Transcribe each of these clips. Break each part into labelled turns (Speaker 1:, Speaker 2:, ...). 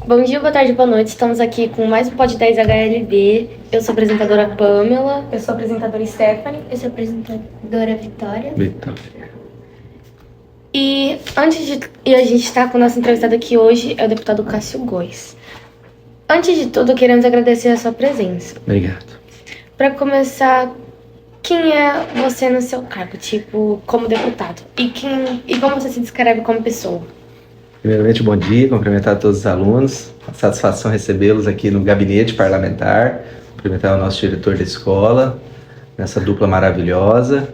Speaker 1: Bom dia, boa tarde, boa noite. Estamos aqui com mais um Pod 10 HLB. Eu sou a apresentadora Pamela.
Speaker 2: Eu sou a apresentadora Stephanie.
Speaker 3: Eu sou a apresentadora Vitória.
Speaker 1: E a gente está com o nosso entrevistado aqui hoje, é o deputado Cássio Góes. Antes de tudo, queremos agradecer a sua presença.
Speaker 4: Obrigado.
Speaker 1: Para começar, quem é você no seu cargo, como deputado? E como você se descreve como pessoa?
Speaker 4: Primeiramente, bom dia, cumprimentar todos os alunos. Uma satisfação recebê-los aqui no gabinete parlamentar, cumprimentar o nosso diretor da escola, nessa dupla maravilhosa.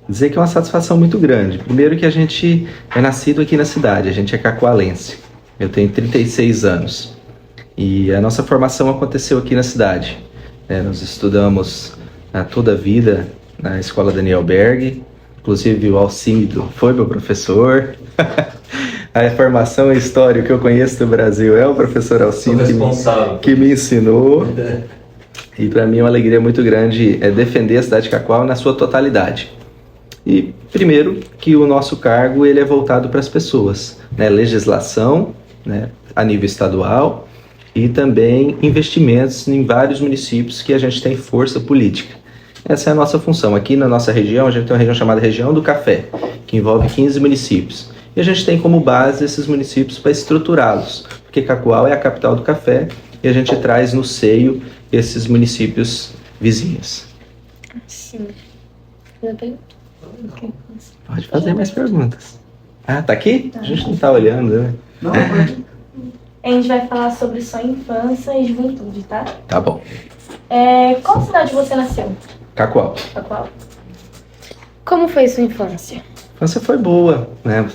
Speaker 4: Dizer que é uma satisfação muito grande. Primeiro que a gente é nascido aqui na cidade, a gente é cacoalense. Eu tenho 36 anos e a nossa formação aconteceu aqui na cidade. Nós estudamos toda a vida na Escola Daniel Berg, inclusive o Alcindo foi meu professor. A formação e história que eu conheço do Brasil é o professor Alcindo que me ensinou. E para mim é uma alegria muito grande defender a cidade de Cacoal na sua totalidade. E primeiro que o nosso cargo ele é voltado para as pessoas, legislação, a nível estadual e também investimentos em vários municípios que a gente tem força política. Essa é a nossa função. Aqui na nossa região, a gente tem uma região chamada Região do Café, que envolve 15 municípios. E a gente tem como base esses municípios para estruturá-los, porque Cacoal é a capital do café e a gente traz no seio esses municípios vizinhos.
Speaker 1: Sim.
Speaker 4: Pode fazer mais perguntas. Ah, tá aqui? A gente não tá olhando, né?
Speaker 2: Não, pode. A gente vai falar sobre sua infância e juventude, tá?
Speaker 4: Tá bom.
Speaker 2: Qual cidade você nasceu?
Speaker 4: Cacoal.
Speaker 2: Cacoal.
Speaker 1: Como foi sua infância?
Speaker 4: A infância foi boa,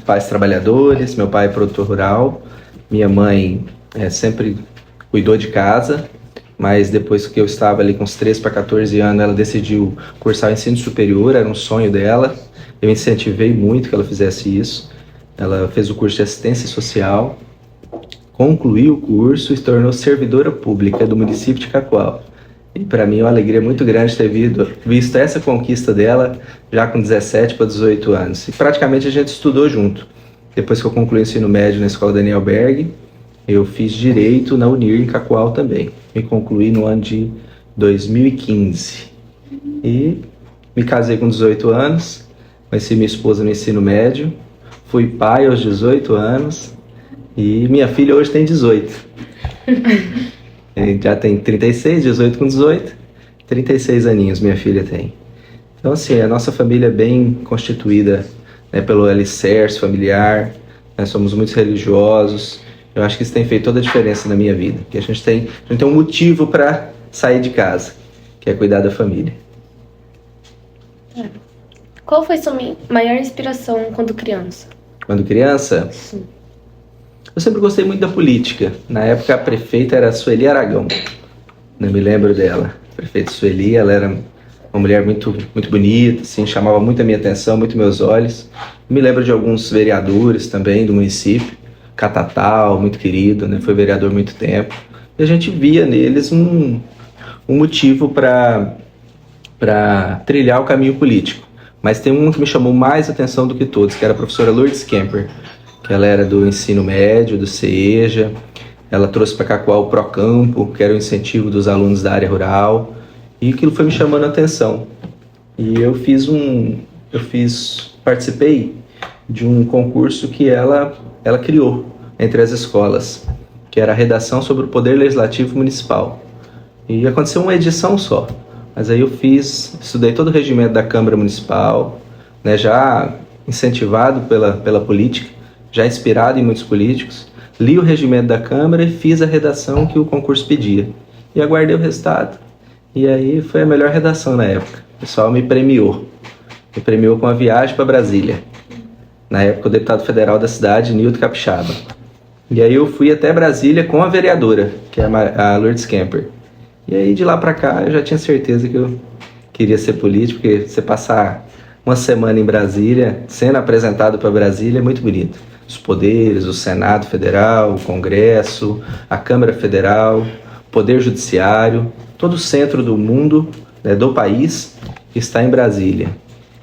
Speaker 4: Pais trabalhadores, meu pai é produtor rural, minha mãe sempre cuidou de casa, mas depois que eu estava ali com uns 13 para 14 anos, ela decidiu cursar o ensino superior, era um sonho dela. Eu incentivei muito que ela fizesse isso. Ela fez o curso de assistência social, concluiu o curso e se tornou servidora pública do município de Cacoal. E para mim é uma alegria muito grande ter visto essa conquista dela já com 17 para 18 anos. E praticamente a gente estudou junto. Depois que eu concluí o ensino médio na Escola Daniel Berg, eu fiz Direito na Unir em Cacoal também. Me concluí no ano de 2015. E me casei com 18 anos, conheci minha esposa no ensino médio, fui pai aos 18 anos e minha filha hoje tem 18. Já tem 36, 18 com 18, 36 aninhos minha filha tem. Então assim, a nossa família é bem constituída pelo alicerce familiar, somos muito religiosos. Eu acho que isso tem feito toda a diferença na minha vida, que a gente tem um motivo para sair de casa, que é cuidar da família.
Speaker 1: Qual foi sua maior inspiração quando criança?
Speaker 4: Quando criança?
Speaker 1: Sim.
Speaker 4: Eu sempre gostei muito da política. Na época a prefeita era a Sueli Aragão, não me lembro dela. A prefeita Sueli, ela era uma mulher muito, muito bonita, assim, chamava muito a minha atenção, muito meus olhos. Me lembro de alguns vereadores também do município, Catatal, muito querido, foi vereador há muito tempo. E a gente via neles um motivo para trilhar o caminho político. Mas tem um que me chamou mais atenção do que todos, que era a professora Lourdes Kemper, que ela era do ensino médio, do CEJA. Ela trouxe para Cacoal o Procampo, que era o incentivo dos alunos da área rural. E aquilo foi me chamando a atenção. E eu participei de um concurso que ela criou entre as escolas, que era a redação sobre o Poder Legislativo Municipal. E aconteceu uma edição só, mas aí eu estudei todo o regimento da Câmara Municipal, já incentivado pela política, já inspirado em muitos políticos, li o regimento da Câmara e fiz a redação que o concurso pedia. E aguardei o resultado. E aí foi a melhor redação na época. O pessoal me premiou com a viagem para Brasília. Na época, o deputado federal da cidade, Nilton Capixaba. E aí eu fui até Brasília com a vereadora, que é a Lourdes Kemper. E aí, de lá pra cá, eu já tinha certeza que eu queria ser político, porque você passar uma semana em Brasília, sendo apresentado para Brasília, é muito bonito. Os poderes, o Senado Federal, o Congresso, a Câmara Federal, o Poder Judiciário, todo o centro do mundo, do país, está em Brasília.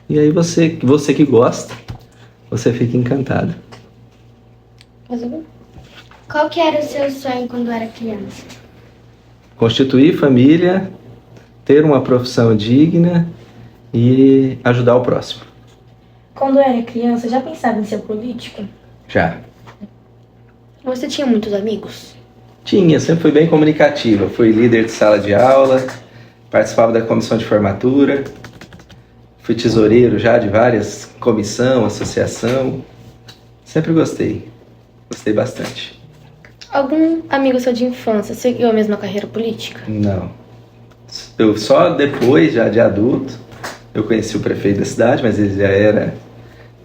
Speaker 4: E aí você que gosta, você fica encantado.
Speaker 3: Qual que era o seu sonho quando era criança?
Speaker 4: Constituir família, ter uma profissão digna e ajudar o próximo.
Speaker 2: Quando era criança, já pensava em ser político?
Speaker 4: Já.
Speaker 1: Você tinha muitos amigos?
Speaker 4: Tinha, sempre fui bem comunicativa. Fui líder de sala de aula, participava da comissão de formatura, fui tesoureiro já de várias comissão, associação. Sempre gostei. Gostei bastante.
Speaker 1: Algum amigo seu de infância seguiu a mesma carreira política?
Speaker 4: Não. Eu só depois, já de adulto, eu conheci o prefeito da cidade, mas ele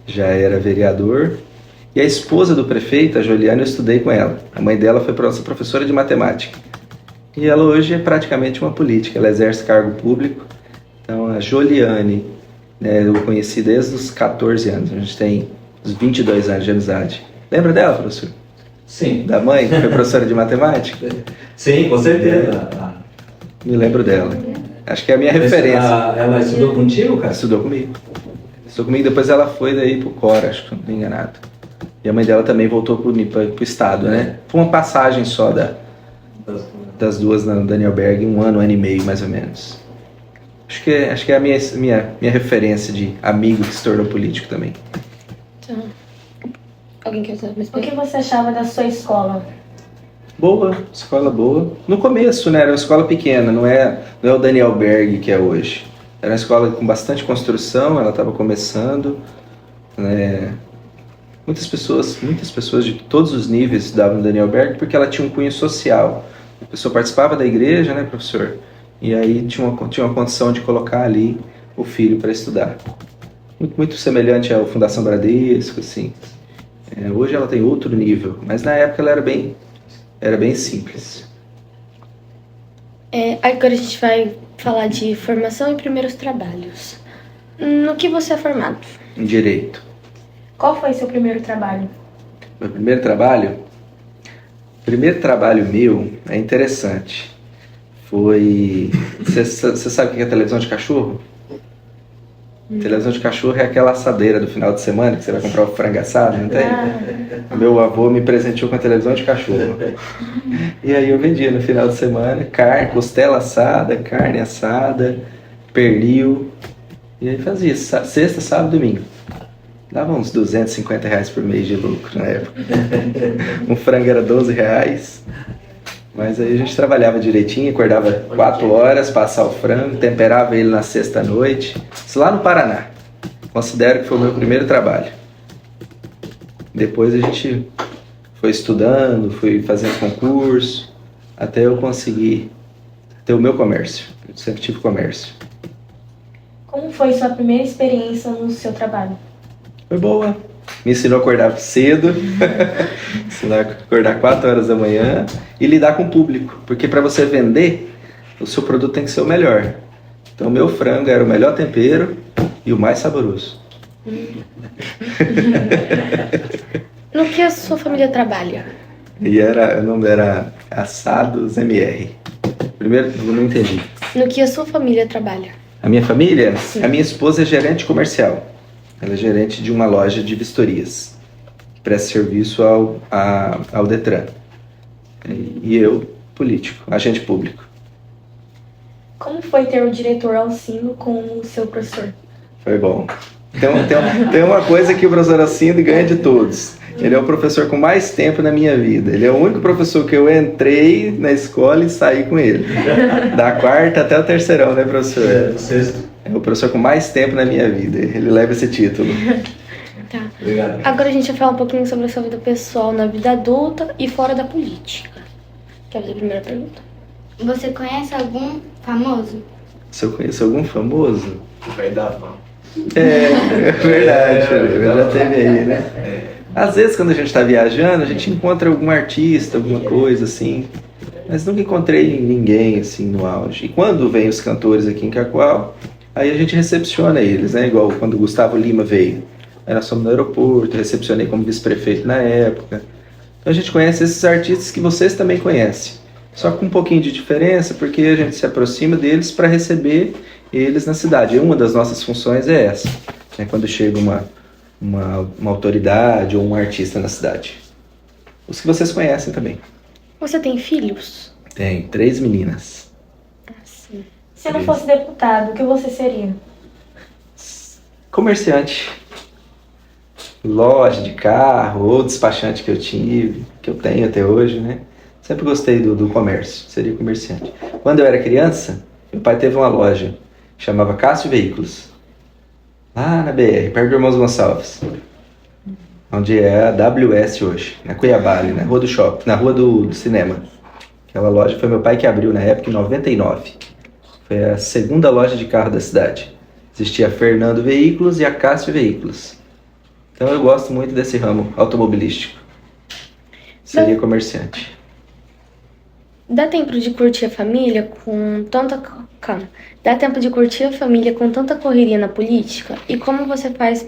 Speaker 4: já era vereador. E a esposa do prefeito, a Joliane, eu estudei com ela. A mãe dela foi nossa professora de matemática. E ela hoje é praticamente uma política, ela exerce cargo público. Então a Joliane, né, eu conheci desde os 14 anos, a gente tem uns 22 anos de amizade. Lembra dela, professor?
Speaker 5: Sim.
Speaker 4: Da mãe, que foi professora de matemática?
Speaker 5: Sim, com certeza.
Speaker 4: Me lembro dela. Acho que é a minha referência.
Speaker 5: Ela estudou contigo, cara?
Speaker 4: Estudou comigo. Depois ela foi daí pro Cora, acho que não estou enganado. E a mãe dela também voltou pro estado, né? Foi uma passagem só das duas na Daniel Berg, um ano e meio, mais ou menos. Acho que é a minha referência de amigo que se tornou político também.
Speaker 1: Tá. Alguém quer saber mais?
Speaker 2: O que você achava da sua escola?
Speaker 4: Boa, escola boa. No começo, né, era uma escola pequena, não é o Daniel Berg que é hoje. Era uma escola com bastante construção, ela estava começando, né? Muitas pessoas de todos os níveis estudavam no Daniel Berg porque ela tinha um cunho social. A pessoa participava da igreja, né, professor? E aí tinha uma condição de colocar ali o filho para estudar. Muito semelhante à Fundação Bradesco, assim. Hoje ela tem outro nível, mas na época ela era bem simples.
Speaker 1: Agora a gente vai falar de formação e primeiros trabalhos. No que você é formado?
Speaker 4: Em direito.
Speaker 2: Qual foi seu primeiro trabalho?
Speaker 4: Meu primeiro trabalho? O primeiro trabalho meu é interessante. Foi... Você sabe o que é televisão de cachorro? Televisão de cachorro é aquela assadeira do final de semana que você vai comprar o frango assado, não tem? Meu avô me presenteou com a televisão de cachorro. E aí eu vendia no final de semana costela assada, carne assada, pernil. E aí fazia sexta, sábado e domingo. Dava uns R$250 por mês de lucro na época. Um frango era R$12. Mas aí a gente trabalhava direitinho, acordava 4 horas, passar o frango, temperava ele na sexta-noite. Isso lá no Paraná. Considero que foi o meu primeiro trabalho. Depois a gente foi estudando, fui fazendo concurso, até eu conseguir ter o meu comércio. Eu sempre tive comércio.
Speaker 2: Como foi sua primeira experiência no seu trabalho?
Speaker 4: Foi boa. Me ensinou a acordar cedo, ensinou a acordar 4 horas da manhã e lidar com o público. Porque para você vender, o seu produto tem que ser o melhor. Então o meu frango era o melhor tempero e o mais saboroso.
Speaker 1: No que a sua família trabalha?
Speaker 4: E o nome era Assados MR. Primeiro, eu não entendi.
Speaker 1: No que a sua família trabalha?
Speaker 4: A minha família?
Speaker 1: Sim.
Speaker 4: A minha esposa é gerente comercial. Ela é gerente de uma loja de vistorias. Que presta serviço ao Detran. E eu, político, agente público.
Speaker 2: Como foi ter o diretor Alcindo com o seu professor?
Speaker 4: Foi bom. Tem uma coisa que o professor Alcindo ganha de todos. Ele é o professor com mais tempo na minha vida. Ele é o único professor que eu entrei na escola e saí com ele. Da quarta até o terceirão, né, professor?
Speaker 5: Sexto.
Speaker 4: É o professor com mais tempo na minha vida. Ele leva esse título.
Speaker 1: Tá.
Speaker 5: Obrigado.
Speaker 1: Agora a gente vai falar um pouquinho sobre a sua vida pessoal na vida adulta e fora da política. Quer fazer a primeira pergunta?
Speaker 3: Você conhece algum famoso?
Speaker 4: Se eu conheço algum famoso?
Speaker 5: Vai dar fama.
Speaker 4: É verdade. Já teve aí, né? Às vezes, quando a gente está viajando, a gente encontra algum artista, alguma coisa assim. Mas nunca encontrei ninguém assim no auge. E quando vem os cantores aqui em Cacoal, aí a gente recepciona eles, né? Igual quando o Gustavo Lima veio. Aí nós fomos no aeroporto, recepcionei como vice-prefeito na época. Então a gente conhece esses artistas que vocês também conhecem. Só com um pouquinho de diferença, porque a gente se aproxima deles para receber eles na cidade. E uma das nossas funções é essa. Quando chega uma autoridade ou um artista na cidade. Os que vocês conhecem também.
Speaker 1: Você tem filhos?
Speaker 4: Tem 3 meninas.
Speaker 1: Sim.
Speaker 2: Se não fosse deputado, o que você seria?
Speaker 4: Comerciante. Loja de carro ou despachante que eu tive, que eu tenho até hoje, né? Sempre gostei do comércio, seria comerciante. Quando eu era criança, meu pai teve uma loja, chamava Cássio Veículos, lá na BR, perto do Irmãos Gonçalves, onde é a WS hoje, na Cuiabá, ali, na rua do shopping, na rua do cinema. Aquela loja foi meu pai que abriu na época, em 99. Foi a segunda loja de carro da cidade. Existia a Fernando Veículos e a Cássio Veículos. Então eu gosto muito desse ramo automobilístico. Seria comerciante.
Speaker 1: Dá tempo de curtir a família com tanta... Calma. Dá tempo de curtir a família com tanta correria na política? E como você faz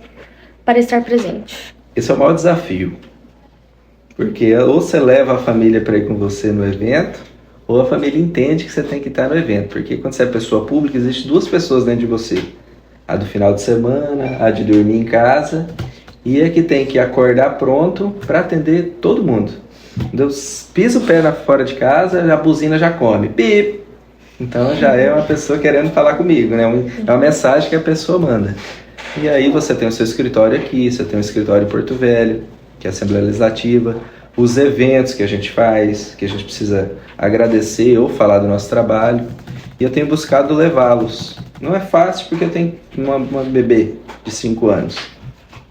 Speaker 1: para estar presente?
Speaker 4: Esse é o maior desafio. Porque ou você leva a família para ir com você no evento, ou a família entende que você tem que estar no evento. Porque quando você é pessoa pública, existem 2 pessoas dentro de você. A do final de semana, a de dormir em casa, e a que tem que acordar pronto para atender todo mundo. Então, pisa o pé fora de casa, a buzina já come. Pip! Então já é uma pessoa querendo falar comigo, né? É uma mensagem que a pessoa manda. E aí você tem o seu escritório aqui, você tem um escritório em Porto Velho, que é a Assembleia Legislativa, os eventos que a gente faz, que a gente precisa agradecer ou falar do nosso trabalho. E eu tenho buscado levá-los. Não é fácil porque eu tenho uma bebê de 5 anos.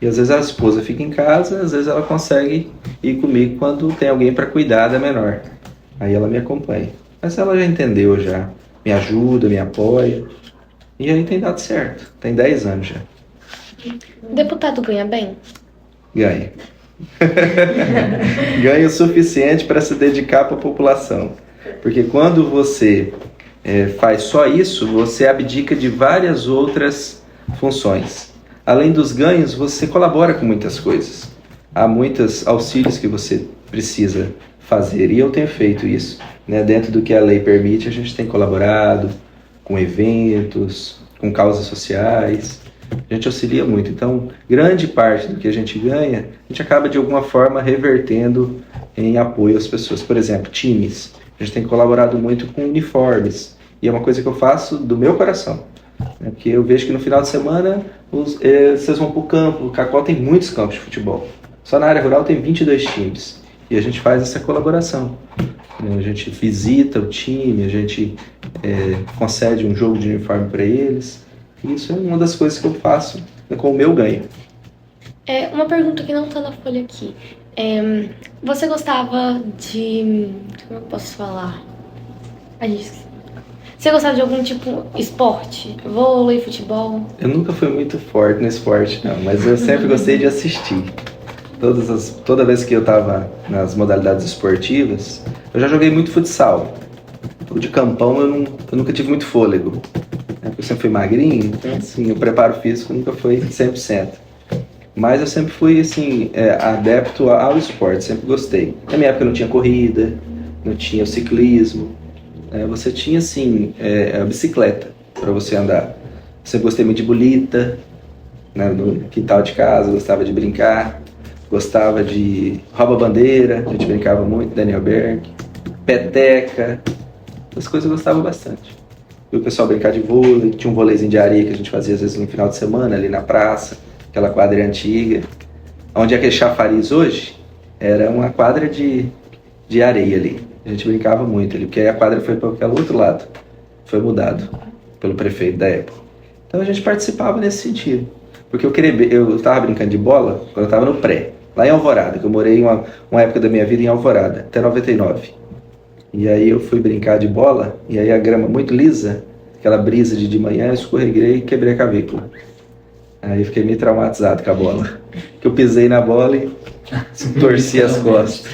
Speaker 4: E às vezes a esposa fica em casa, às vezes ela consegue ir comigo quando tem alguém para cuidar da menor. Aí ela me acompanha. Mas ela já entendeu, já me ajuda, me apoia. E aí tem dado certo. Tem 10 anos já.
Speaker 1: Deputado ganha bem?
Speaker 4: Ganha. Ganha o suficiente para se dedicar para a população. Porque quando você faz só isso, você abdica de várias outras funções. Além dos ganhos, você colabora com muitas coisas. Há muitos auxílios que você precisa fazer, e eu tenho feito isso, né? Dentro do que a lei permite, a gente tem colaborado com eventos, com causas sociais, a gente auxilia muito. Então, grande parte do que a gente ganha, a gente acaba de alguma forma revertendo em apoio às pessoas. Por exemplo, times. A gente tem colaborado muito com uniformes, e é uma coisa que eu faço do meu coração. Porque eu vejo que no final de semana vocês vão para o campo. O Cacó tem muitos campos de futebol. Só na área rural tem 22 times. E a gente faz essa colaboração. A gente visita o time, a gente concede um jogo de uniforme para eles. E isso é uma das coisas que eu faço com o meu ganho.
Speaker 1: Uma pergunta que não tá na folha aqui. Você gostava de... Como eu posso falar? Você gostava de algum tipo de esporte? Vôlei, futebol?
Speaker 4: Eu nunca fui muito forte no esporte, não. Mas eu sempre gostei de assistir. Toda vez que eu estava nas modalidades esportivas, eu já joguei muito futsal. O de campão eu nunca tive muito fôlego. Eu sempre fui magrinho, então assim, o preparo físico nunca foi 100%. Mas eu sempre fui assim, adepto ao esporte, sempre gostei. Na minha época não tinha corrida, não tinha o ciclismo. Você tinha assim, a bicicleta para você andar. Sempre gostei muito de bolita, né, no quintal de casa, gostava de brincar. Gostava de rouba-bandeira, a gente brincava muito, Daniel Berg, peteca, essas coisas eu gostava bastante. E o pessoal brincar de vôlei, tinha um vôleizinho de areia que a gente fazia às vezes no final de semana, ali na praça, aquela quadra antiga. Onde é aquele chafariz hoje, era uma quadra de areia ali. A gente brincava muito ali, porque aí a quadra foi para aquele outro lado, foi mudado pelo prefeito da época. Então a gente participava nesse sentido. Porque eu estava brincando de bola quando eu estava no pré, lá em Alvorada, que eu morei uma época da minha vida em Alvorada, até 99. E aí eu fui brincar de bola, e aí a grama muito lisa, aquela brisa de manhã, eu escorreguei e quebrei a clavícula. Aí eu fiquei meio traumatizado com a bola. Que eu pisei na bola e torci as costas.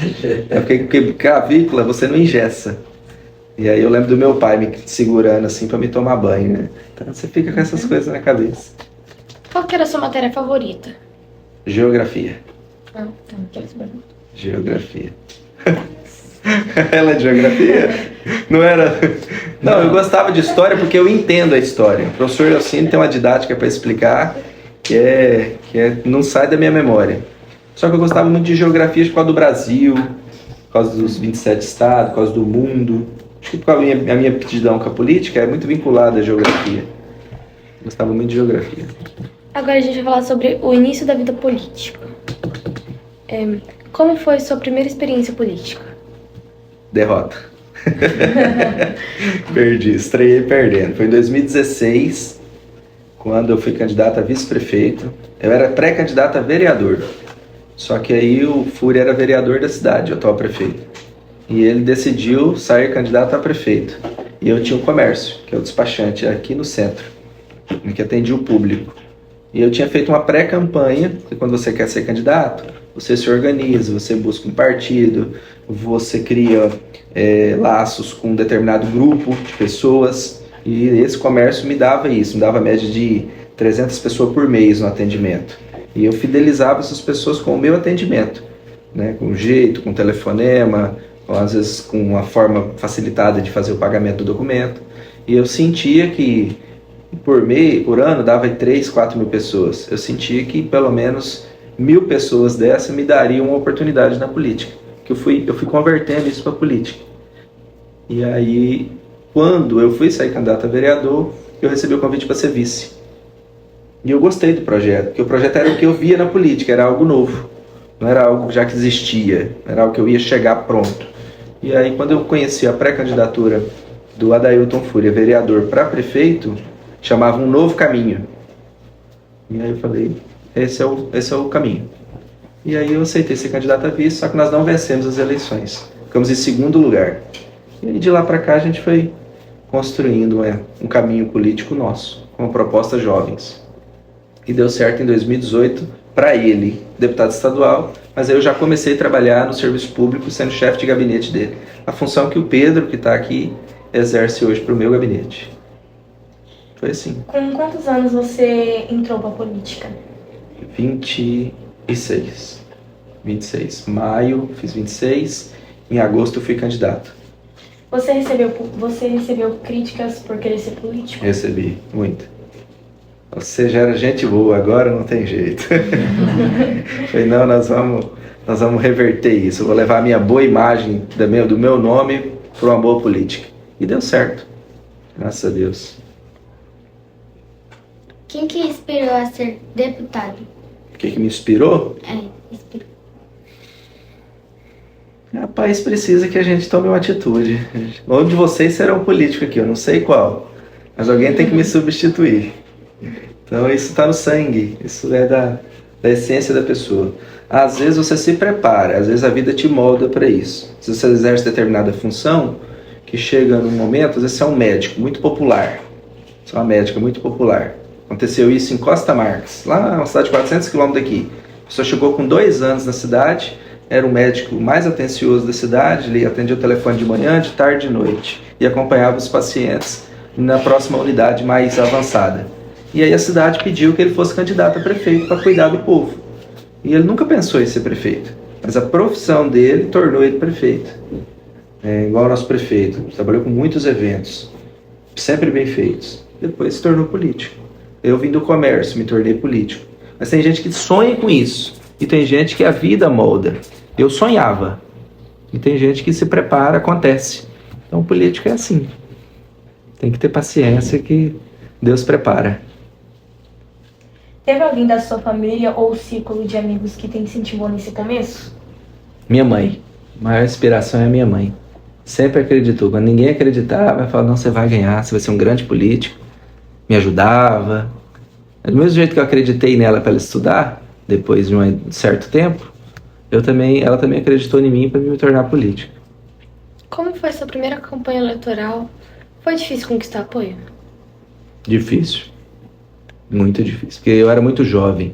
Speaker 4: Porque clavícula você não engessa. E aí eu lembro do meu pai me segurando assim para me tomar banho, né? Então você fica com essas coisas na cabeça.
Speaker 1: Qual que era a sua matéria favorita?
Speaker 4: Geografia.
Speaker 1: Tá, aquelas perguntas.
Speaker 4: Geografia. Ela é de geografia? Não era... Não, eu gostava de história porque eu entendo a história. O professor Elcine tem uma didática para explicar que não sai da minha memória. Só que eu gostava muito de geografia por causa do Brasil, por causa dos 27 estados, por causa do mundo. Acho que por causa a minha aptidão com a política é muito vinculada à geografia. Eu gostava muito de geografia.
Speaker 1: Agora a gente vai falar sobre o início da vida política. Como foi sua primeira experiência política?
Speaker 4: Derrota. Perdi, estreiei perdendo. Foi em 2016, quando eu fui candidato a vice-prefeito. Eu era pré-candidato a vereador. Só que aí o Fúria era vereador da cidade, o atual prefeito. E ele decidiu sair candidato a prefeito. E eu tinha o comércio, que é o despachante, aqui no centro, em que atendia o público. E eu tinha feito uma pré-campanha, que quando você quer ser candidato, você se organiza, você busca um partido, você cria laços com um determinado grupo de pessoas. E esse comércio me dava isso, me dava a média de 300 pessoas por mês no atendimento. E eu fidelizava essas pessoas com o meu atendimento, né? Com jeito, com telefonema, ou às vezes com uma forma facilitada de fazer o pagamento do documento. E eu sentia que por ano dava 3, 4 mil pessoas. Eu sentia que pelo menos 1.000 pessoas dessa me dariam uma oportunidade na política. Que eu fui convertendo isso para política. E aí, quando eu fui sair candidato a vereador, eu recebi o convite para ser vice. E eu gostei do projeto, porque o projeto era o que eu via na política, era algo novo. Não era algo já que existia, era algo que eu ia chegar pronto. E aí, quando eu conheci a pré-candidatura do Adailton Fúria, vereador para prefeito, chamava Um Novo Caminho. E aí eu falei, esse é o caminho. E aí eu aceitei ser candidato a vice, só que nós não vencemos as eleições. Ficamos em segundo lugar. E aí de lá para cá a gente foi construindo um caminho político nosso, com a proposta Jovens. E deu certo em 2018 para ele, deputado estadual, mas aí eu já comecei a trabalhar no serviço público, sendo chefe de gabinete dele. A função que o Pedro, que está aqui, exerce hoje para o meu gabinete. Foi assim.
Speaker 2: Com quantos anos você entrou para a política?
Speaker 4: 26. Maio, fiz 26. Em agosto eu fui candidato.
Speaker 2: Você recebeu críticas por querer ser político?
Speaker 4: Recebi, muito. Você já era gente boa, agora não tem jeito. Falei, não, nós vamos reverter isso. Eu vou levar a minha boa imagem do meu nome para uma boa política. E deu certo. Graças a Deus.
Speaker 3: Quem que inspirou a ser deputado?
Speaker 4: O que me inspirou?
Speaker 3: Inspirou.
Speaker 4: Rapaz, precisa que a gente tome uma atitude. Um de vocês será um político aqui, eu não sei qual. Mas alguém tem que me substituir. Então isso está no sangue, isso é da essência da pessoa. Às vezes você se prepara, às vezes a vida te molda para isso. Se você exerce determinada função, que chega num momento, às vezes você é um médico muito popular. Você é uma médica muito popular. Aconteceu isso em Costa Marques, lá uma cidade de 400 km daqui. A pessoa chegou com 2 anos na cidade, era o médico mais atencioso da cidade, ele atendia o telefone de manhã, de tarde e de noite. E acompanhava os pacientes na próxima unidade mais avançada. E aí a cidade pediu que ele fosse candidato a prefeito para cuidar do povo. E ele nunca pensou em ser prefeito, mas a profissão dele tornou ele prefeito. Igual o nosso prefeito, trabalhou com muitos eventos, sempre bem feitos. Depois se tornou político. Eu vim do comércio, me tornei político. Mas tem gente que sonha com isso, e tem gente que a vida molda. Eu sonhava, e tem gente que se prepara, acontece. Então político é assim. Tem que ter paciência que Deus prepara.
Speaker 2: Teve alguém da sua família ou círculo de amigos que te incentivou nesse começo?
Speaker 4: Minha mãe. A maior inspiração é a minha mãe. Sempre acreditou. Quando ninguém acreditava, ela falava, não, você vai ganhar, você vai ser um grande político. Me ajudava. Do mesmo jeito que eu acreditei nela para ela estudar, depois de um certo tempo, ela também acreditou em mim para me tornar político.
Speaker 1: Como foi sua primeira campanha eleitoral? Foi difícil conquistar apoio?
Speaker 4: Difícil. Muito difícil. Porque eu era muito jovem.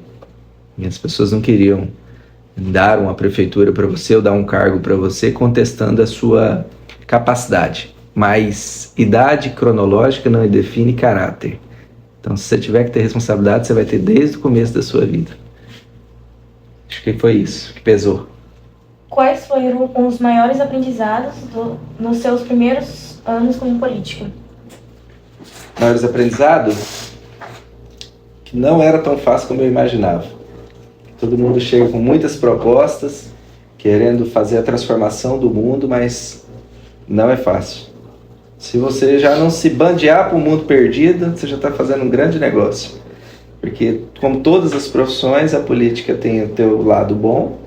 Speaker 4: E as pessoas não queriam dar uma prefeitura para você ou dar um cargo para você contestando a sua capacidade. Mas idade cronológica não define caráter. Então, se você tiver que ter responsabilidade, você vai ter desde o começo da sua vida. Acho que foi isso que pesou.
Speaker 2: Quais foram os maiores aprendizados nos seus primeiros anos como político?
Speaker 4: Maiores aprendizados? Que não era tão fácil como eu imaginava. Todo mundo chega com muitas propostas, querendo fazer a transformação do mundo, mas não é fácil. Se você já não se bandear para o mundo perdido, você já está fazendo um grande negócio. Porque, como todas as profissões, a política tem o teu lado bom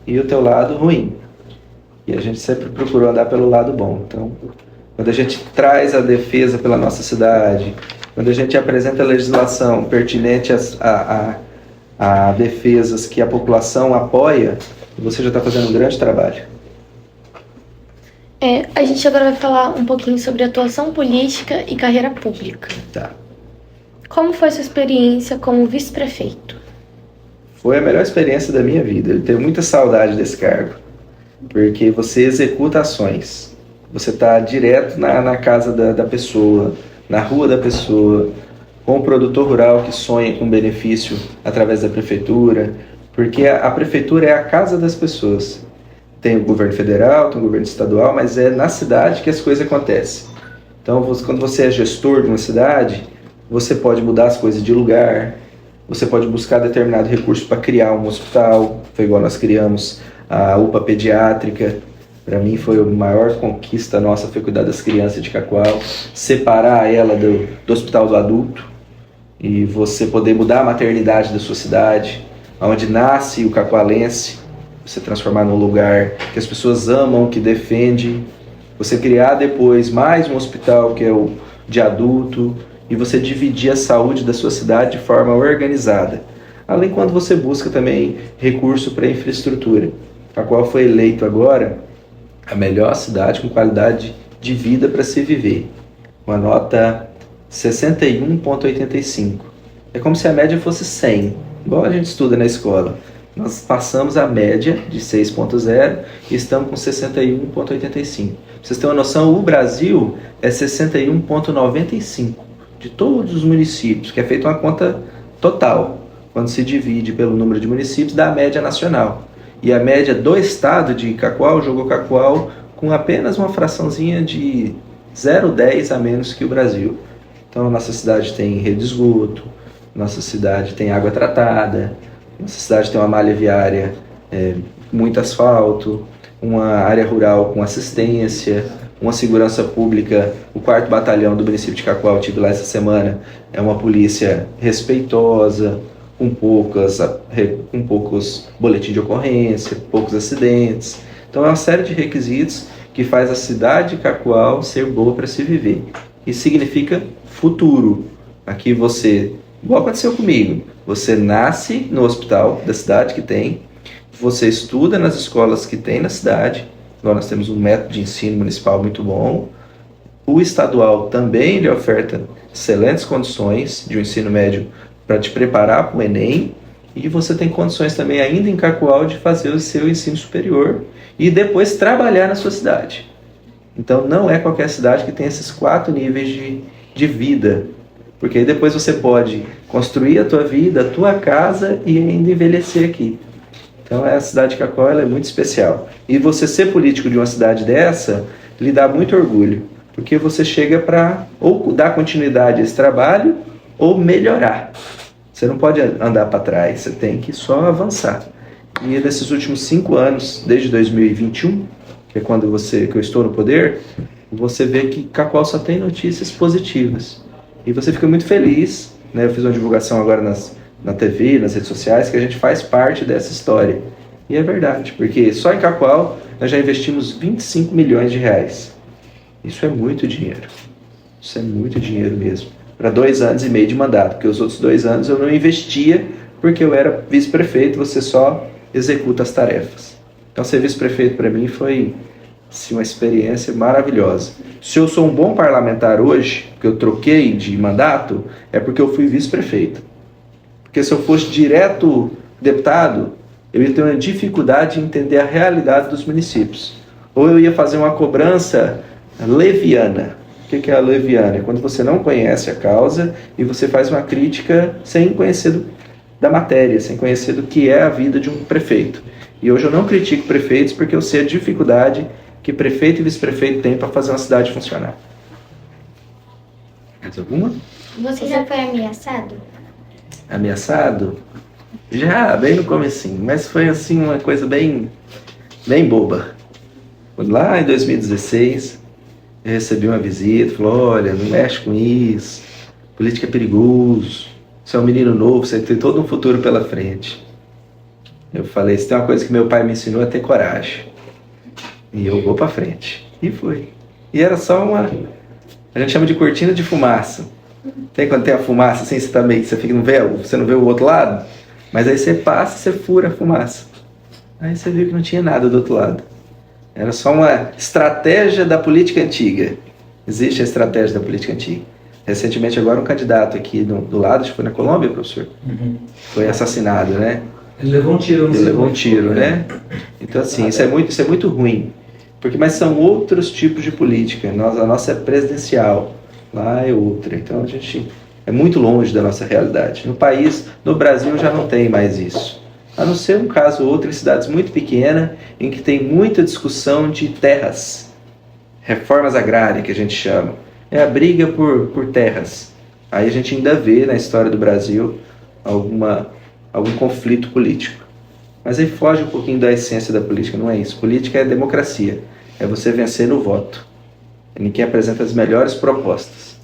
Speaker 4: e o teu lado ruim. E a gente sempre procurou andar pelo lado bom. Então, quando a gente traz a defesa pela nossa cidade, quando a gente apresenta a legislação pertinente a defesas que a população apoia, você já está fazendo um grande trabalho.
Speaker 1: A gente agora vai falar um pouquinho sobre atuação política e carreira pública.
Speaker 4: Tá.
Speaker 1: Como foi sua experiência como vice-prefeito?
Speaker 4: Foi a melhor experiência da minha vida. Eu tenho muita saudade desse cargo, porque você executa ações. Você está direto na casa da pessoa, na rua da pessoa, com o produtor rural que sonha com benefício através da prefeitura, porque a prefeitura é a casa das pessoas. Tem o governo federal, tem o governo estadual, mas é na cidade que as coisas acontecem. Então, quando você é gestor de uma cidade, você pode mudar as coisas de lugar, você pode buscar determinado recurso para criar um hospital. Foi igual nós criamos a UPA pediátrica. Para mim foi a maior conquista nossa, foi cuidar das crianças de Cacoal, separar ela do hospital do adulto e você poder mudar a maternidade da sua cidade, onde nasce o cacoalense, você transformar num lugar que as pessoas amam, que defende, você criar depois mais um hospital que é o de adulto e você dividir a saúde da sua cidade de forma organizada. Além quando você busca também recurso para infraestrutura. Cacoal foi eleito agora a melhor cidade com qualidade de vida para se viver. Uma nota 61,85. É como se a média fosse 100, igual a gente estuda na escola. Nós passamos a média de 6,0 e estamos com 61,85. Pra vocês terem uma noção, o Brasil é 61,95 de todos os municípios, que é feita uma conta total, quando se divide pelo número de municípios da média nacional. E a média do estado de Cacoal jogou Cacoal com apenas uma fraçãozinha de 0,10 a menos que o Brasil. Então, nossa cidade tem rede de esgoto, nossa cidade tem água tratada, nossa cidade tem uma malha viária, muito asfalto, uma área rural com assistência, uma segurança pública. O 4º Batalhão do município de Cacoal, tive lá essa semana, é uma polícia respeitosa, com poucos boletins de ocorrência, poucos acidentes. Então é uma série de requisitos que faz a cidade de Cacoal ser boa para se viver. Isso significa futuro. Aqui você, igual aconteceu comigo, você nasce no hospital da cidade que tem, você estuda nas escolas que tem na cidade, igual nós temos um método de ensino municipal muito bom. O estadual também lhe oferta excelentes condições de um ensino médio para te preparar para o Enem, e você tem condições também ainda em Cacoal de fazer o seu ensino superior e depois trabalhar na sua cidade. Então não é qualquer cidade que tem esses 4 níveis de vida, porque aí depois você pode construir a tua vida, a tua casa e ainda envelhecer aqui. Então a cidade de Cacoal ela é muito especial. E você ser político de uma cidade dessa lhe dá muito orgulho, porque você chega para ou dar continuidade a esse trabalho ou melhorar. Você não pode andar para trás, você tem que só avançar. E nesses últimos 5 anos, desde 2021, que é quando que eu estou no poder, você vê que Cacoal só tem notícias positivas. E você fica muito feliz, né? Eu fiz uma divulgação agora na TV, nas redes sociais, que a gente faz parte dessa história. E é verdade, porque só em Cacoal nós já investimos 25 milhões de reais. Isso é muito dinheiro. Isso é muito dinheiro mesmo. Para 2 anos e meio de mandato, porque os outros 2 anos eu não investia, porque eu era vice-prefeito, você só executa as tarefas. Então ser vice-prefeito para mim foi assim, uma experiência maravilhosa. Se eu sou um bom parlamentar hoje, porque eu troquei de mandato, é porque eu fui vice-prefeito. Porque se eu fosse direto deputado, eu ia ter uma dificuldade em entender a realidade dos municípios. Ou eu ia fazer uma cobrança leviana. O que é a leviana? É quando você não conhece a causa e você faz uma crítica sem conhecer da matéria, sem conhecer do que é a vida de um prefeito. E hoje eu não critico prefeitos porque eu sei a dificuldade que prefeito e vice-prefeito têm para fazer uma cidade funcionar. Mais alguma?
Speaker 3: Você já foi ameaçado?
Speaker 4: Ameaçado? Já, bem no comecinho, mas foi assim uma coisa bem bem boba. Lá em 2016, eu recebi uma visita, falou, olha, não mexe com isso, política é perigoso, você é um menino novo, você tem todo um futuro pela frente. Eu falei, se tem uma coisa que meu pai me ensinou é ter coragem. E eu vou pra frente. E foi. E era só a gente chama de cortina de fumaça. Tem quando tem a fumaça assim, você não vê o outro lado? Mas aí você passa e você fura a fumaça. Aí você viu que não tinha nada do outro lado. Era só uma estratégia da política antiga. Existe a estratégia da política antiga. Recentemente agora um candidato aqui do lado, acho que foi na Colômbia, professor, foi assassinado, né?
Speaker 5: Ele levou um tiro.
Speaker 4: Ele levou um tiro, né? Então assim, isso é muito ruim. Mas são outros tipos de política. A nossa é presidencial, lá é outra. Então a gente é muito longe da nossa realidade. No Brasil já não tem mais isso. A não ser um caso ou outro em cidades muito pequenas, em que tem muita discussão de terras. Reformas agrárias, que a gente chama. É a briga por terras. Aí a gente ainda vê na história do Brasil algum conflito político. Mas aí foge um pouquinho da essência da política, não é isso. Política é democracia, é você vencer no voto. É ninguém apresenta as melhores propostas.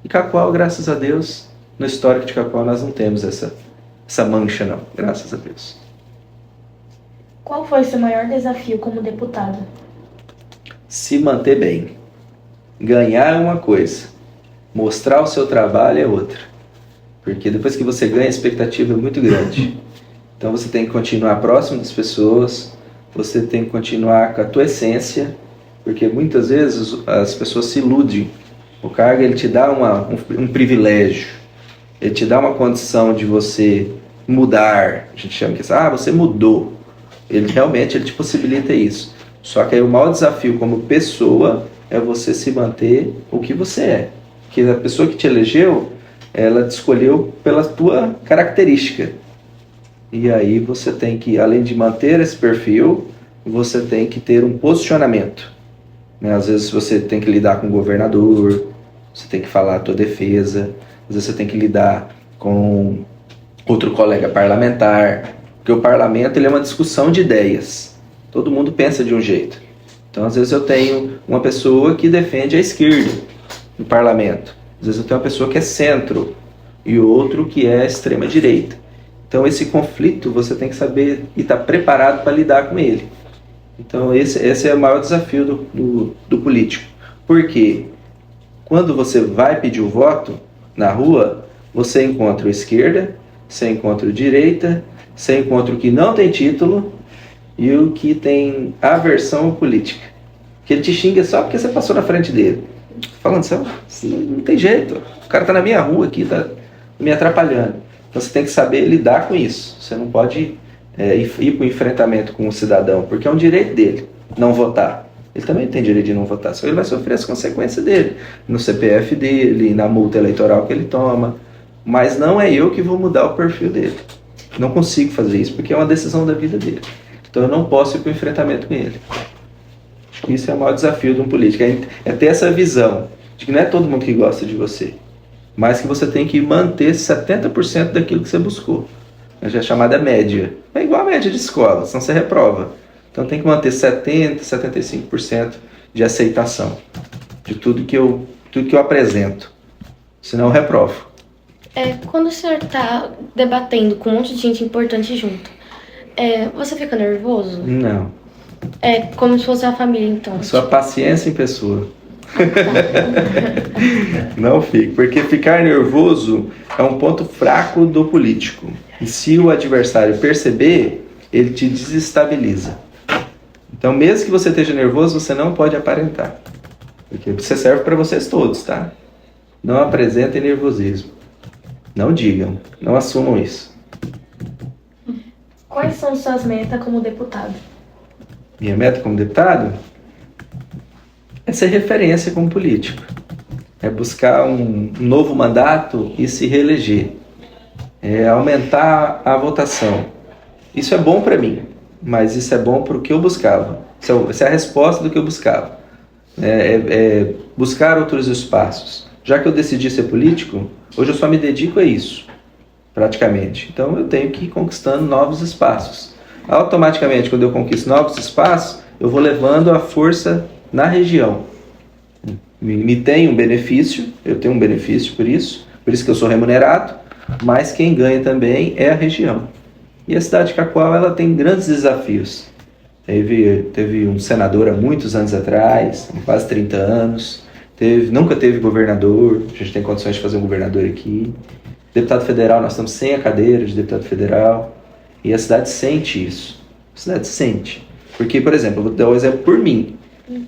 Speaker 4: E Cacoal, graças a Deus, no histórico de Cacoal nós não temos essa mancha não, graças a Deus.
Speaker 2: Qual foi seu maior desafio como deputado?
Speaker 4: Se manter bem. Ganhar é uma coisa, mostrar o seu trabalho é outra. Porque depois que você ganha, a expectativa é muito grande. Então você tem que continuar próximo das pessoas, você tem que continuar com a tua essência, porque muitas vezes as pessoas se iludem. O cargo ele te dá um privilégio, ele te dá uma condição de você mudar. A gente chama que você mudou. Ele realmente te possibilita isso. Só que aí o maior desafio como pessoa é você se manter o que você é. Porque a pessoa que te elegeu, ela te escolheu pela tua característica. E aí você tem que, além de manter esse perfil, você tem que ter um posicionamento. Né? Às vezes você tem que lidar com o governador, você tem que falar a tua defesa, às vezes você tem que lidar com outro colega parlamentar, porque o parlamento ele é uma discussão de ideias. Todo mundo pensa de um jeito. Então, às vezes eu tenho uma pessoa que defende a esquerda no parlamento. Às vezes eu tenho uma pessoa que é centro e outro que é extrema direita. Então, esse conflito você tem que saber e estar preparado para lidar com ele. Então, esse é o maior desafio do político. Porque quando você vai pedir o voto na rua, você encontra o esquerda, você encontra o direita, você encontra o que não tem título e o que tem aversão política. Que ele te xinga só porque você passou na frente dele. Falando assim, não tem jeito. O cara está na minha rua aqui, está me atrapalhando. Então você tem que saber lidar com isso. Você não pode ir para o enfrentamento com o cidadão, porque é um direito dele não votar. Ele também tem direito de não votar, só ele vai sofrer as consequências dele, no CPF dele, na multa eleitoral que ele toma. Mas não é eu que vou mudar o perfil dele. Não consigo fazer isso, porque é uma decisão da vida dele. Então eu não posso ir para o enfrentamento com ele. Acho que isso é o maior desafio de um político, é ter essa visão de que não é todo mundo que gosta de você, mas que você tem que manter 70% daquilo que você buscou. Já é chamada média. É igual a média de escola, senão você reprova. Então tem que manter 70%, 75% de aceitação de tudo que eu apresento. Senão eu reprovo.
Speaker 1: Quando o senhor está debatendo com um monte de gente importante junto, você fica nervoso?
Speaker 4: Não.
Speaker 1: É como se fosse a família, então.
Speaker 4: Sua paciência em pessoa. Não fique, porque ficar nervoso é um ponto fraco do político. E se o adversário perceber, ele te desestabiliza. Então, mesmo que você esteja nervoso, você não pode aparentar. Porque você serve para vocês todos, tá? Não apresentem nervosismo. Não digam, não assumam isso.
Speaker 2: Quais são suas metas como deputado?
Speaker 4: Minha meta como deputado é ser referência como político. É buscar um novo mandato e se reeleger. É aumentar a votação. Isso é bom para mim, mas isso é bom para o que eu buscava. Essa é a resposta do que eu buscava. Buscar outros espaços. Já que eu decidi ser político, hoje eu só me dedico a isso, praticamente. Então eu tenho que ir conquistando novos espaços. Automaticamente, quando eu conquisto novos espaços, eu vou levando a força na região. Me tem um benefício, eu tenho um benefício por isso que eu sou remunerado, mas quem ganha também é a região. E a cidade de Cacoal, ela tem grandes desafios. Teve um senador há muitos anos atrás, quase 30 anos, nunca teve governador, a gente tem condições de fazer um governador aqui. Deputado federal, nós estamos sem a cadeira de deputado federal, e a cidade sente isso. A cidade sente. Porque, por exemplo, eu vou dar um exemplo por mim.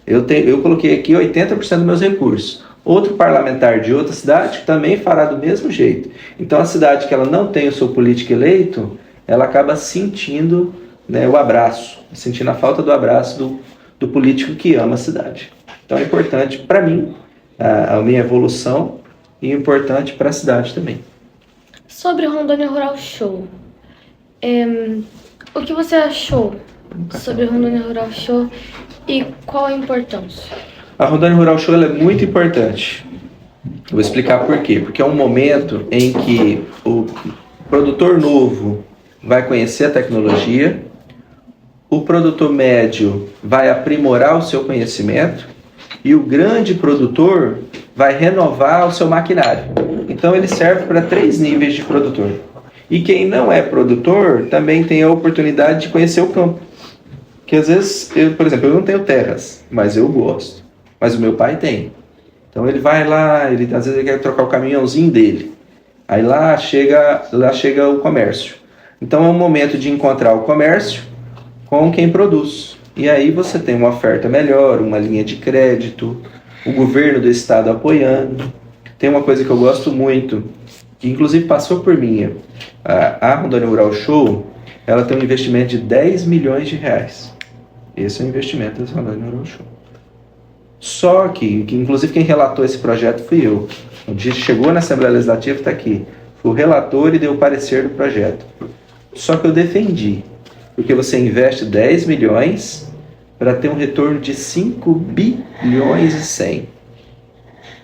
Speaker 4: Eu coloquei aqui 80% dos meus recursos. Outro parlamentar de outra cidade também fará do mesmo jeito. Então, a cidade que ela não tem o seu político eleito, ela acaba sentindo, né, o abraço, sentindo a falta do abraço do político que ama a cidade. Então, é importante para mim, a minha evolução, e é importante para a cidade também.
Speaker 1: Sobre o Rondônia Rural Show, o que você achou sobre o Rondônia Rural Show e qual a importância?
Speaker 4: A Rondônia Rural Show ela é muito importante. Vou explicar por quê. Porque é um momento em que o produtor novo vai conhecer a tecnologia, o produtor médio vai aprimorar o seu conhecimento e o grande produtor vai renovar o seu maquinário. Então ele serve para 3 níveis de produtor. E quem não é produtor também tem a oportunidade de conhecer o campo. Que às vezes, por exemplo, eu não tenho terras, mas eu gosto. Mas o meu pai tem. Então ele vai lá, às vezes ele quer trocar o caminhãozinho dele. Aí lá chega o comércio. Então é um momento de encontrar o comércio com quem produz. E aí você tem uma oferta melhor, uma linha de crédito, o governo do estado apoiando. Tem uma coisa que eu gosto muito, que inclusive passou por mim. A Rondônia Rural Show, ela tem um investimento de 10 milhões de reais. Esse é o investimento da Rondônia Rural Show. Só que inclusive quem relatou esse projeto fui eu. O dia que chegou na Assembleia Legislativa, está aqui. Fui o relator e deu o parecer do projeto. Só que eu defendi. Porque você investe 10 milhões para ter um retorno de 5 bilhões e 100.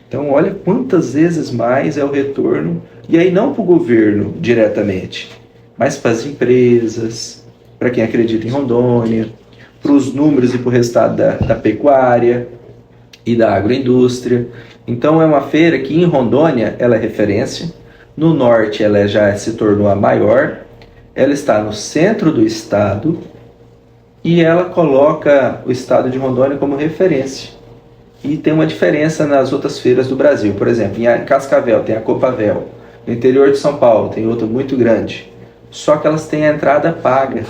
Speaker 4: Então olha quantas vezes mais é o retorno. E aí não para o governo diretamente, mas para as empresas, para quem acredita em Rondônia, para os números e para o resultado da pecuária e da agroindústria. Então é uma feira que em Rondônia ela é referência, no norte ela já se tornou a maior, ela está no centro do estado e ela coloca o estado de Rondônia como referência. E tem uma diferença nas outras feiras do Brasil. Por exemplo, em Cascavel tem a Copavel, no interior de São Paulo tem outra muito grande. Só que elas têm a entrada paga.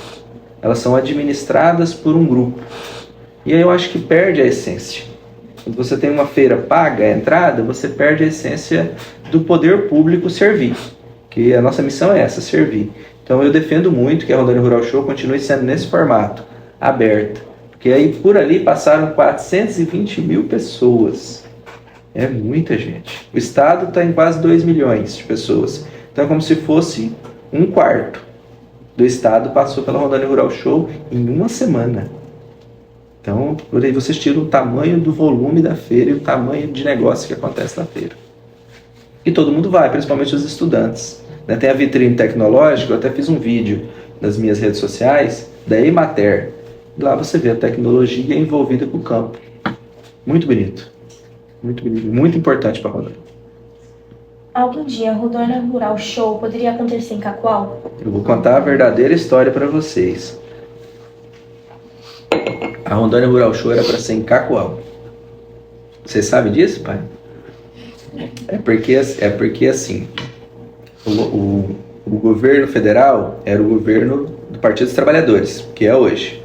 Speaker 4: Elas são administradas por um grupo. E aí eu acho que perde a essência. Quando você tem uma feira paga, a entrada, você perde a essência do poder público servir. Que a nossa missão é essa, servir. Então eu defendo muito que a Rondônia Rural Show continue sendo nesse formato, aberta. Porque aí por ali passaram 420 mil pessoas. É muita gente. O estado está em quase 2 milhões de pessoas. Então é como se fosse 1/4 do estado passou pela Rondônia Rural Show em uma semana. Então, por aí vocês tiram o tamanho do volume da feira e o tamanho de negócio que acontece na feira. E todo mundo vai, principalmente os estudantes. Tem a vitrine tecnológica, eu até fiz um vídeo nas minhas redes sociais, da Emater. Lá você vê a tecnologia envolvida com o campo. Muito bonito. Muito bonito. Muito importante para a Rondônia.
Speaker 2: Algum dia a Rondônia Rural Show poderia acontecer em Cacoal?
Speaker 4: Eu vou contar a verdadeira história para vocês. A Rondônia Rural Show era para ser em Cacoal. Você sabe disso, pai? É porque assim, o governo federal era o governo do Partido dos Trabalhadores, que é hoje.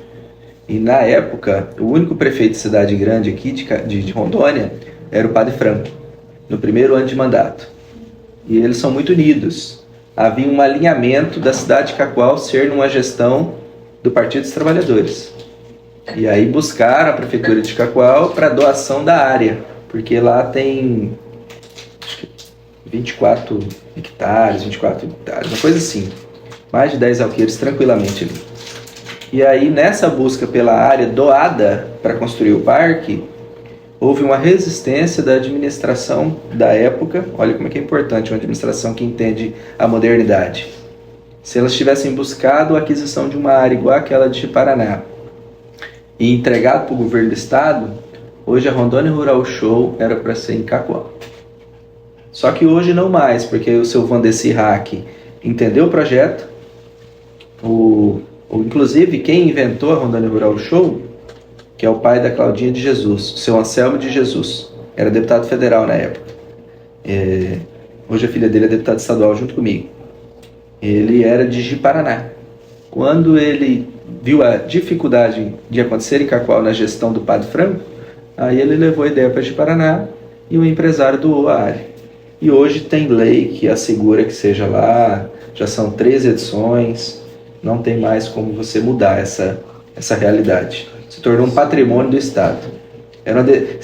Speaker 4: E na época, o único prefeito de cidade grande aqui de Rondônia era o Padre Franco, no primeiro ano de mandato. E eles são muito unidos. Havia um alinhamento da cidade de Cacoal ser numa gestão do Partido dos Trabalhadores. E aí buscaram a prefeitura de Cacoal para doação da área, porque lá tem 24 hectares, uma coisa assim. Mais de 10 alqueires tranquilamente ali. E aí nessa busca pela área doada para construir o parque, houve uma resistência da administração da época. Olha como é que é importante uma administração que entende a modernidade. se elas tivessem buscado a aquisição de uma área igual àquela de Paraná e entregado para o governo do estado, hoje a Rondônia Rural Show era para ser em Cacoal. Só que hoje não mais, porque o seu Vandeci Hack entendeu o projeto. Inclusive, quem inventou a Rondônia Rural Show, que é o pai da Claudinha de Jesus, o seu Anselmo de Jesus, era deputado federal na época. Hoje a filha dele é deputada estadual junto comigo. Ele era de Ji-Paraná. Quando ele viu a dificuldade de acontecer em Cacoal na gestão do Padre Franco, aí ele levou a ideia para Ji-Paraná e o empresário doou a área. E hoje tem lei que assegura que seja lá, já são 3 edições, não tem mais como você mudar essa realidade. Se tornou um patrimônio do Estado.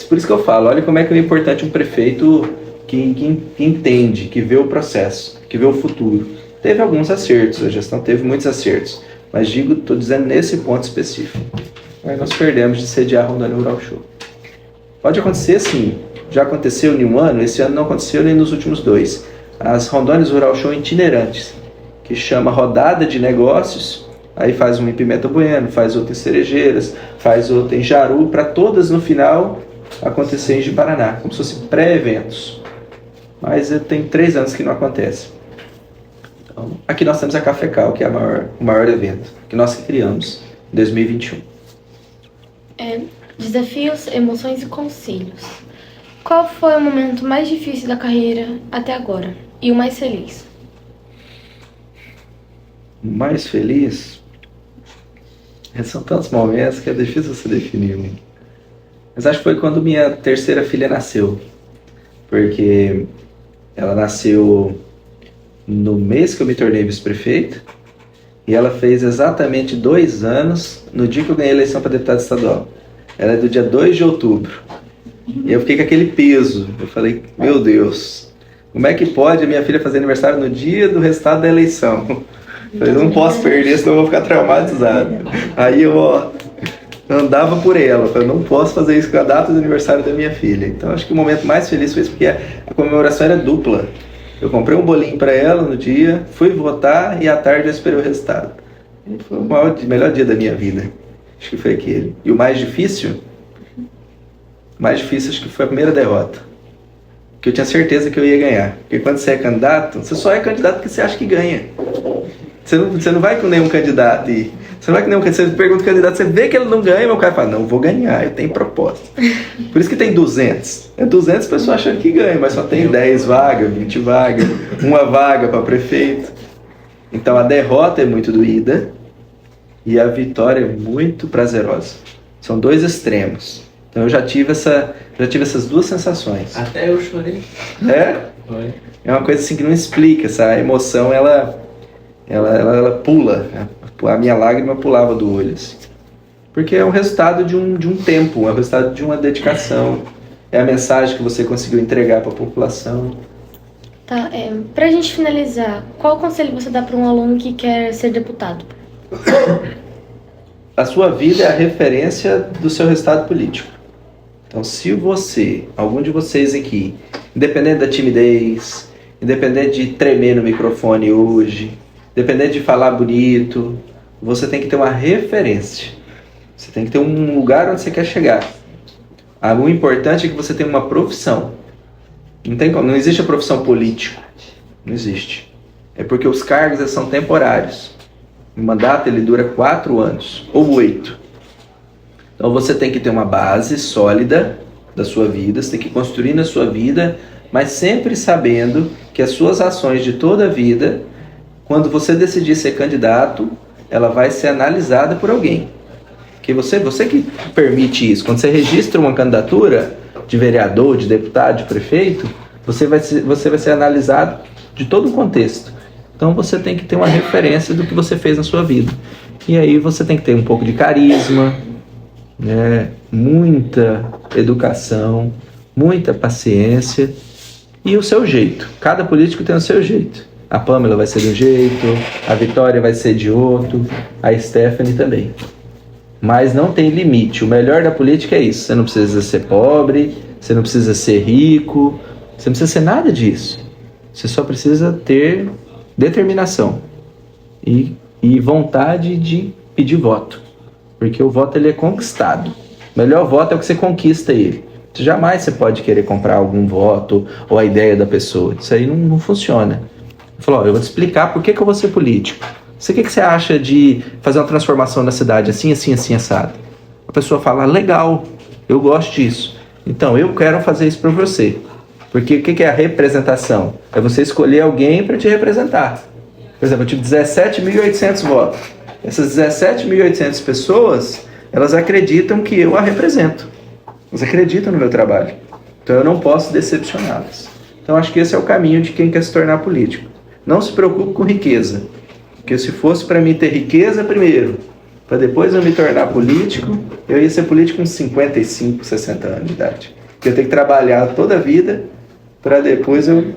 Speaker 4: Por isso que eu falo, olha como é que é importante um prefeito que entende, que vê o processo, que vê o futuro. Teve alguns acertos, a gestão teve muitos acertos, mas estou dizendo nesse ponto específico. Aí nós perdemos de sediar a Rondônia Rural Show. Pode acontecer sim, já aconteceu em um ano, esse ano não aconteceu nem nos últimos 2. As Rondônias Rural Show itinerantes, que chama rodada de negócios, aí faz uma em Pimenta Bueno, faz outra em Cerejeiras, faz outra em Jaru, para todas no final acontecer em Ji-Paraná, como se fossem pré-eventos. Mas tem 3 anos que não acontece. Então, aqui nós temos a Cafecal, que é o maior evento, que nós criamos em 2021.
Speaker 1: Desafios, emoções e conselhos. Qual foi o momento mais difícil da carreira até agora? E o mais feliz?
Speaker 4: O mais feliz? São tantos momentos que é difícil você definir. Mas acho que foi quando minha terceira filha nasceu. Porque ela nasceu no mês que eu me tornei vice-prefeito. E ela fez exatamente 2 anos no dia que eu ganhei a eleição para deputado estadual. Ela é do dia 2 de outubro. E eu fiquei com aquele peso. Eu falei, meu Deus, como é que pode a minha filha fazer aniversário no dia do resultado da eleição? Eu falei, não posso perder, senão eu vou ficar traumatizado. Aí eu andava por ela. Eu falei, não posso fazer isso com a data do aniversário da minha filha. Então acho que o momento mais feliz foi isso, porque a comemoração era dupla. Eu comprei um bolinho para ela no dia, fui votar e à tarde eu esperei o resultado. E foi o melhor dia da minha vida. Acho que foi aquele. E o mais difícil acho que foi a primeira derrota. Que eu tinha certeza que eu ia ganhar. Porque quando você é candidato, você só é candidato porque você acha que ganha. Você não vai com nenhum candidato e... Você pergunta ao candidato, você vê que ele não ganha, mas o cara fala, não, vou ganhar, eu tenho proposta. Por isso que tem 200. 200 pessoas achando que ganha, mas só tem 10 vagas, 20 vagas, 1 vaga para prefeito. Então a derrota é muito doída e a vitória é muito prazerosa. São 2 extremos. Então eu já tive essas 2 sensações.
Speaker 5: Até eu chorei.
Speaker 4: É?
Speaker 5: Foi.
Speaker 4: É uma coisa assim que não explica, essa emoção ela pula. A minha lágrima pulava do olho, assim. Porque é o resultado de um tempo, é o resultado de uma dedicação. É a mensagem que você conseguiu entregar para a população.
Speaker 1: Tá, pra gente finalizar, qual conselho você dá para um aluno que quer ser deputado?
Speaker 4: A sua vida é a referência do seu resultado político. Então, se algum de vocês aqui, independente da timidez, independente de tremer no microfone hoje, independente de falar bonito, você tem que ter uma referência. Você tem que ter um lugar onde você quer chegar. O importante é que você tenha uma profissão. Não existe a profissão política. Não existe. É porque os cargos são temporários. O mandato ele dura 4 anos, ou 8. Então você tem que ter uma base sólida da sua vida, você tem que construir na sua vida, mas sempre sabendo que as suas ações de toda a vida, quando você decidir ser candidato, ela vai ser analisada por alguém. Que você que permite isso. Quando você registra uma candidatura de vereador, de deputado, de prefeito, você vai ser analisado de todo o contexto. Então você tem que ter uma referência do que você fez na sua vida. E aí você tem que ter um pouco de carisma, né? Muita educação, muita paciência e o seu jeito. Cada político tem o seu jeito. A Pâmela vai ser de um jeito, a Vitória vai ser de outro, a Stephanie também. Mas não tem limite. O melhor da política é isso. Você não precisa ser pobre, você não precisa ser rico, você não precisa ser nada disso. Você só precisa ter determinação. e vontade de pedir voto. Porque o voto ele é conquistado. O melhor voto é o que você conquista ele. Jamais você pode querer comprar algum voto ou a ideia da pessoa. Isso aí não funciona. Ele falou, eu vou te explicar por que eu vou ser político. O que você acha de fazer uma transformação na cidade assim, assim, assim, assado? A pessoa fala, legal, eu gosto disso. Então, eu quero fazer isso para você. Porque o que é a representação? É você escolher alguém para te representar. Por exemplo, eu tive 17.800 votos. Essas 17.800 pessoas, elas acreditam que eu a represento. Elas acreditam no meu trabalho. Então eu não posso decepcioná-las. Então acho que esse é o caminho de quem quer se tornar político. Não se preocupe com riqueza. Porque se fosse para mim ter riqueza primeiro, para depois eu me tornar político, eu ia ser político com 55, 60 anos de idade. Porque eu tenho que trabalhar toda a vida para depois eu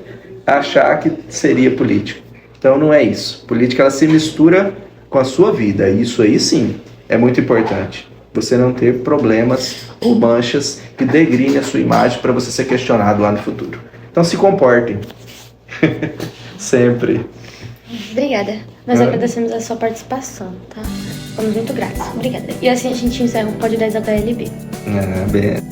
Speaker 4: achar que seria político. Então não é isso. Política ela se mistura com a sua vida. Isso aí sim é muito importante. Você não ter problemas ou manchas que degrinem a sua imagem para você ser questionado lá no futuro. Então se comportem. Sempre.
Speaker 1: Obrigada. Nós agradecemos a sua participação, tá? Ficamos muito gratos. Obrigada. E assim a gente encerra o Pod 10 da PLB.
Speaker 4: Bem.